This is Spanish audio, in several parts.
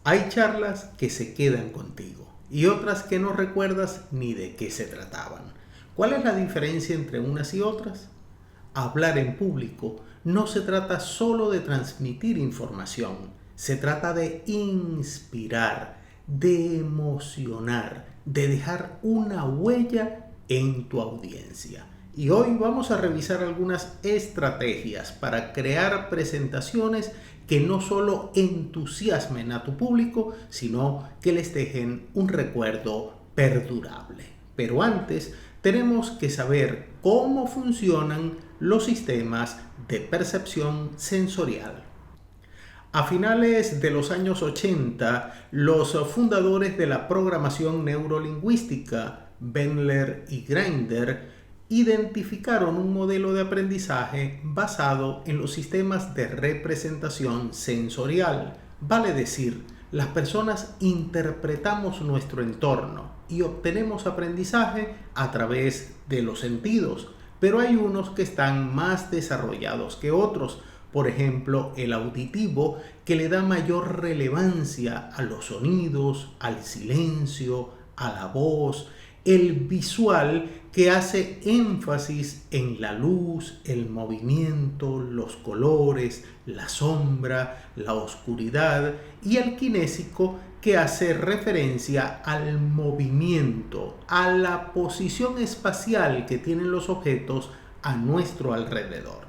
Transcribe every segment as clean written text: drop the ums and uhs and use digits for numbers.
Hay charlas que se quedan contigo y otras que no recuerdas ni de qué se trataban. ¿Cuál es la diferencia entre unas y otras? Hablar en público no se trata solo de transmitir información, se trata de inspirar, de emocionar, de dejar una huella en tu audiencia. Y hoy vamos a revisar algunas estrategias para crear presentaciones que no solo entusiasmen a tu público, sino que les dejen un recuerdo perdurable. Pero antes, tenemos que saber cómo funcionan los sistemas de percepción sensorial. A finales de los años 80, los fundadores de la programación neurolingüística, Bandler y Grinder, identificaron un modelo de aprendizaje basado en los sistemas de representación sensorial. Vale decir, las personas interpretamos nuestro entorno y obtenemos aprendizaje a través de los sentidos, pero hay unos que están más desarrollados que otros. Por ejemplo, el auditivo, que le da mayor relevancia a los sonidos, al silencio, a la voz. El visual, que hace énfasis en la luz, el movimiento, los colores, la sombra, la oscuridad. Y el kinésico, que hace referencia al movimiento, a la posición espacial que tienen los objetos a nuestro alrededor.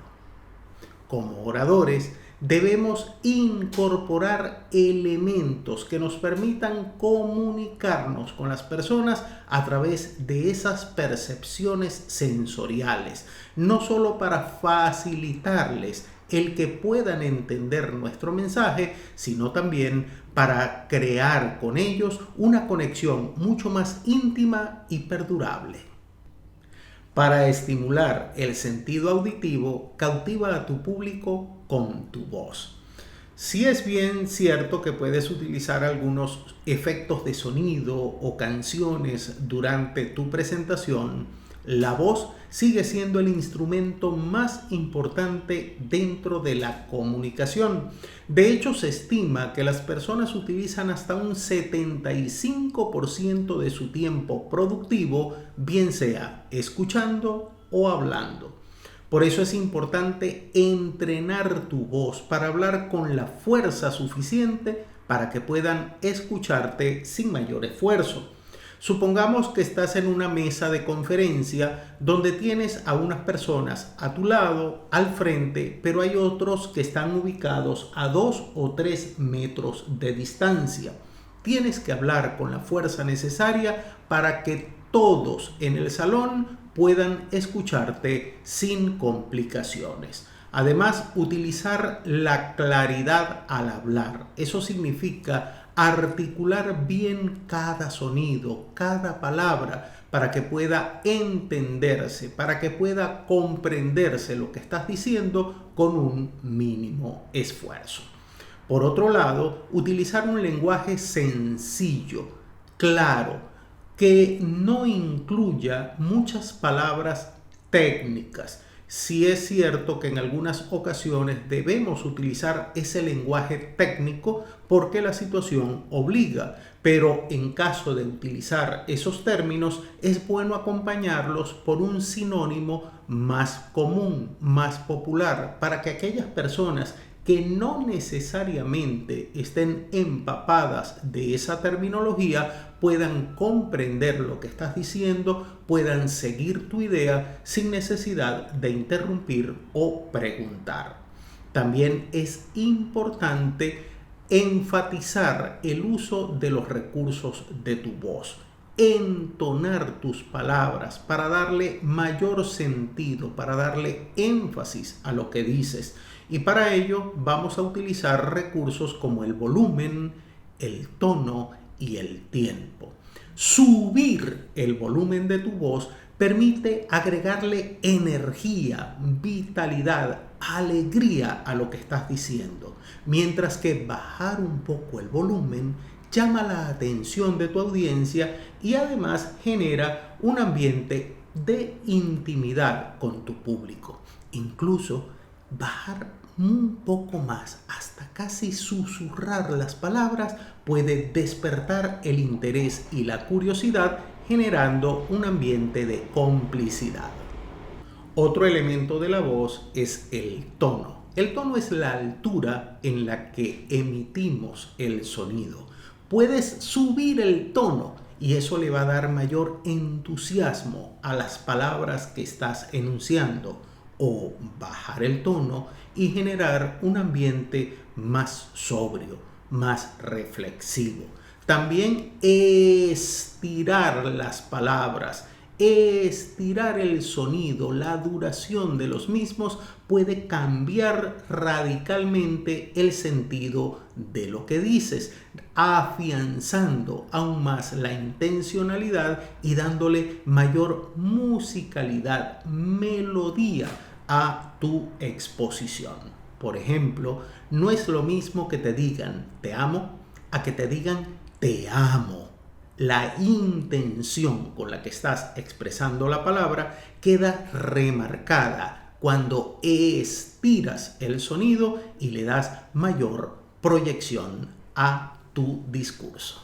Como oradores, debemos incorporar elementos que nos permitan comunicarnos con las personas a través de esas percepciones sensoriales, no solo para facilitarles el que puedan entender nuestro mensaje, sino también para crear con ellos una conexión mucho más íntima y perdurable. Para estimular el sentido auditivo, cautiva a tu público con tu voz. Sí es bien cierto que puedes utilizar algunos efectos de sonido o canciones durante tu presentación, la voz sigue siendo el instrumento más importante dentro de la comunicación. De hecho, se estima que las personas utilizan hasta un 75% de su tiempo productivo, bien sea escuchando o hablando. Por eso es importante entrenar tu voz para hablar con la fuerza suficiente para que puedan escucharte sin mayor esfuerzo. Supongamos que estás en una mesa de conferencia donde tienes a unas personas a tu lado, al frente, pero hay otros que están ubicados a 2 o 3 metros de distancia. Tienes que hablar con la fuerza necesaria para que todos en el salón puedan escucharte sin complicaciones. Además, utilizar la claridad al hablar. Eso significa articular bien cada sonido, cada palabra, para que pueda entenderse, para que pueda comprenderse lo que estás diciendo con un mínimo esfuerzo. Por otro lado, utilizar un lenguaje sencillo, claro, que no incluya muchas palabras técnicas. Sí es cierto que en algunas ocasiones debemos utilizar ese lenguaje técnico porque la situación obliga, pero en caso de utilizar esos términos es bueno acompañarlos por un sinónimo más común, más popular, para que aquellas personas que no necesariamente estén empapadas de esa terminología puedan comprender lo que estás diciendo, puedan seguir tu idea sin necesidad de interrumpir o preguntar. También es importante enfatizar el uso de los recursos de tu voz, entonar tus palabras para darle mayor sentido, para darle énfasis a lo que dices. Y para ello vamos a utilizar recursos como el volumen, el tono y el tiempo. Subir el volumen de tu voz permite agregarle energía, vitalidad, alegría a lo que estás diciendo, mientras que bajar un poco el volumen llama la atención de tu audiencia y además genera un ambiente de intimidad con tu público. Incluso bajar un poco más, hasta casi susurrar las palabras, puede despertar el interés y la curiosidad, generando un ambiente de complicidad. Otro elemento de la voz es el tono. El tono es la altura en la que emitimos el sonido. Puedes subir el tono y eso le va a dar mayor entusiasmo a las palabras que estás enunciando, o bajar el tono y generar un ambiente más sobrio, más reflexivo. También estirar las palabras, estirar el sonido, la duración de los mismos puede cambiar radicalmente el sentido de lo que dices, afianzando aún más la intencionalidad y dándole mayor musicalidad, melodía a tu exposición. Por ejemplo, no es lo mismo que te digan te amo a que te digan te amo. La intención con la que estás expresando la palabra queda remarcada cuando estiras el sonido y le das mayor proyección a tu discurso.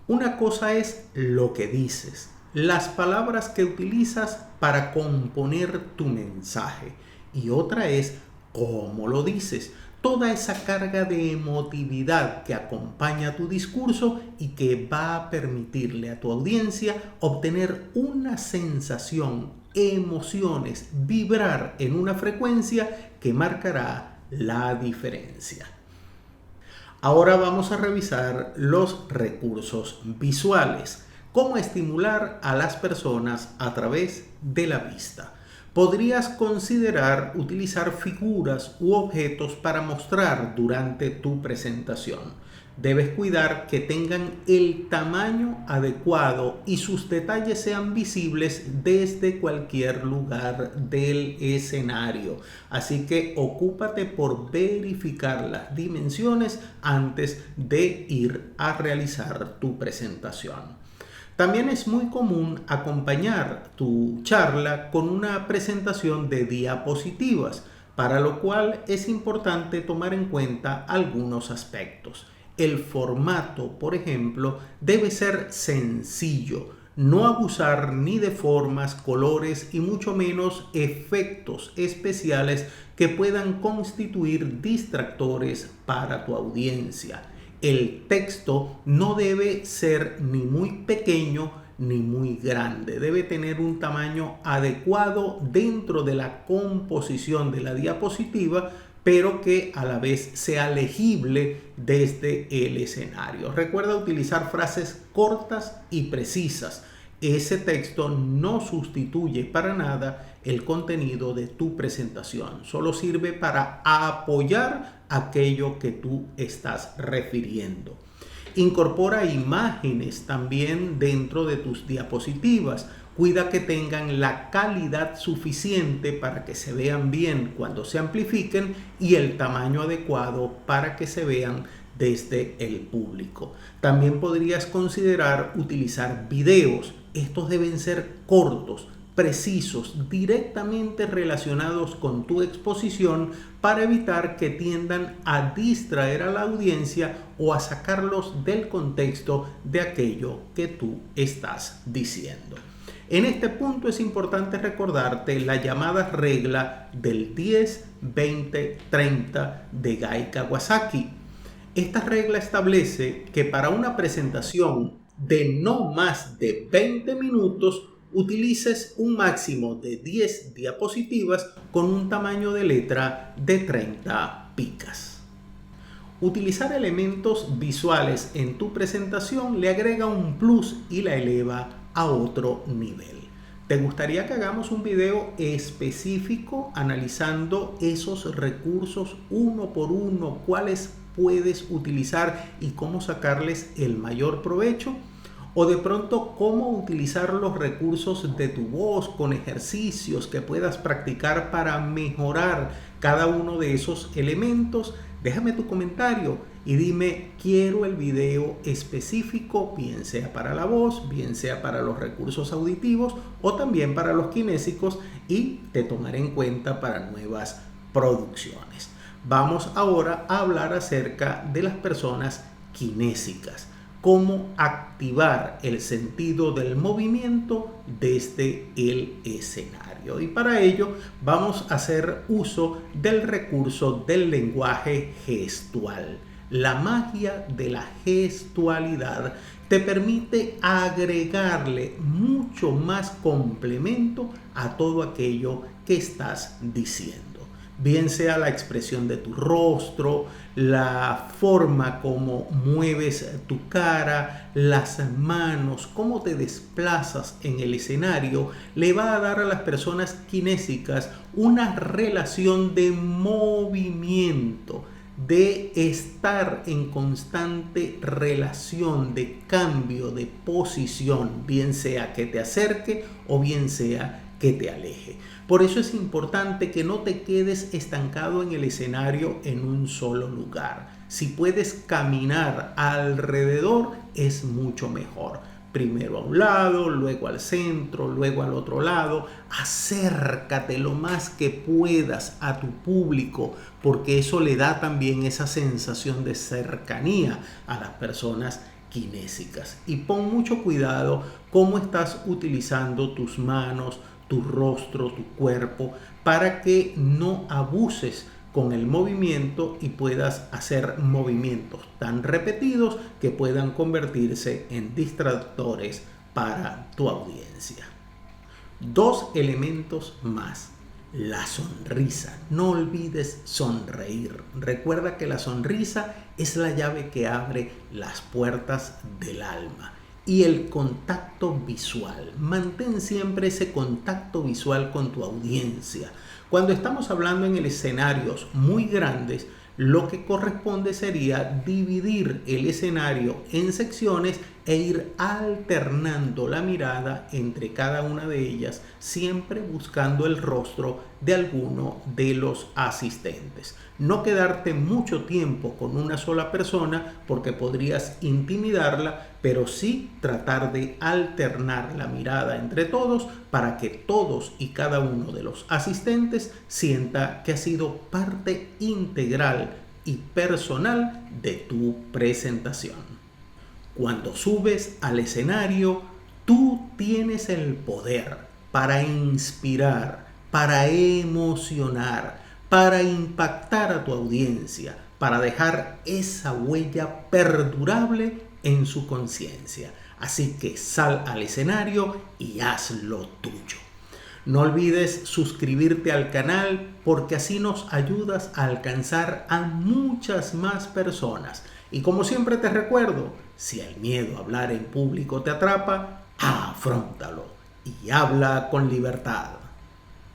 Una cosa es lo que dices, las palabras que utilizas para componer tu mensaje, y otra es cómo lo dices. Toda esa carga de emotividad que acompaña tu discurso y que va a permitirle a tu audiencia obtener una sensación, emociones, vibrar en una frecuencia que marcará la diferencia. Ahora vamos a revisar los recursos visuales. Cómo estimular a las personas a través de la vista. Podrías considerar utilizar figuras u objetos para mostrar durante tu presentación. Debes cuidar que tengan el tamaño adecuado y sus detalles sean visibles desde cualquier lugar del escenario. Así que ocúpate por verificar las dimensiones antes de ir a realizar tu presentación. También es muy común acompañar tu charla con una presentación de diapositivas, para lo cual es importante tomar en cuenta algunos aspectos. El formato, por ejemplo, debe ser sencillo, no abusar ni de formas, colores y mucho menos efectos especiales que puedan constituir distractores para tu audiencia. El texto no debe ser ni muy pequeño ni muy grande. Debe tener un tamaño adecuado dentro de la composición de la diapositiva, pero que a la vez sea legible desde el escenario. Recuerda utilizar frases cortas y precisas. Ese texto no sustituye para nada el contenido de tu presentación, solo sirve para apoyar aquello que tú estás refiriendo. Incorpora imágenes también dentro de tus diapositivas. Cuida que tengan la calidad suficiente para que se vean bien cuando se amplifiquen y el tamaño adecuado para que se vean desde el público. También podrías considerar utilizar videos. Estos deben ser cortos, precisos, directamente relacionados con tu exposición para evitar que tiendan a distraer a la audiencia o a sacarlos del contexto de aquello que tú estás diciendo. En este punto es importante recordarte la llamada regla del 10, 20, 30 de Guy Kawasaki. Esta regla establece que para una presentación de no más de 20 minutos utilices un máximo de 10 diapositivas con un tamaño de letra de 30 picas. Utilizar elementos visuales en tu presentación le agrega un plus y la eleva a otro nivel. ¿Te gustaría que hagamos un video específico analizando esos recursos uno por uno, cuáles puedes utilizar y cómo sacarles el mayor provecho? O de pronto cómo utilizar los recursos de tu voz con ejercicios que puedas practicar para mejorar cada uno de esos elementos. Déjame tu comentario y dime, quiero el video específico, bien sea para la voz, bien sea para los recursos auditivos o también para los kinésicos, y te tomaré en cuenta para nuevas producciones. Vamos ahora a hablar acerca de las personas kinésicas, cómo activar el sentido del movimiento desde el escenario. Y para ello vamos a hacer uso del recurso del lenguaje gestual. La magia de la gestualidad te permite agregarle mucho más complemento a todo aquello que estás diciendo. Bien sea la expresión de tu rostro, la forma como mueves tu cara, las manos, cómo te desplazas en el escenario, le va a dar a las personas kinésicas una relación de movimiento, de estar en constante relación de cambio de posición, bien sea que te acerque o bien sea que te aleje. Por eso es importante que no te quedes estancado en el escenario en un solo lugar. Si puedes caminar alrededor, es mucho mejor. Primero a un lado, luego al centro, luego al otro lado. Acércate lo más que puedas a tu público, porque eso le da también esa sensación de cercanía a las personas kinésicas. Y pon mucho cuidado cómo estás utilizando tus manos, tu rostro, tu cuerpo, para que no abuses con el movimiento y puedas hacer movimientos tan repetidos que puedan convertirse en distractores para tu audiencia. Dos elementos más. La sonrisa. No olvides sonreír. Recuerda que la sonrisa es la llave que abre las puertas del alma. Y el contacto visual. Mantén siempre ese contacto visual con tu audiencia. Cuando estamos hablando en escenarios muy grandes, lo que corresponde sería dividir el escenario en secciones e ir alternando la mirada entre cada una de ellas, siempre buscando el rostro de alguno de los asistentes. No quedarte mucho tiempo con una sola persona porque podrías intimidarla, pero sí tratar de alternar la mirada entre todos para que todos y cada uno de los asistentes sienta que ha sido parte integral y personal de tu presentación. Cuando subes al escenario, tú tienes el poder para inspirar, para emocionar, para impactar a tu audiencia, para dejar esa huella perdurable en su conciencia. Así que sal al escenario y haz lo tuyo. No olvides suscribirte al canal porque así nos ayudas a alcanzar a muchas más personas. Y como siempre te recuerdo, si el miedo a hablar en público te atrapa, afróntalo y habla con libertad.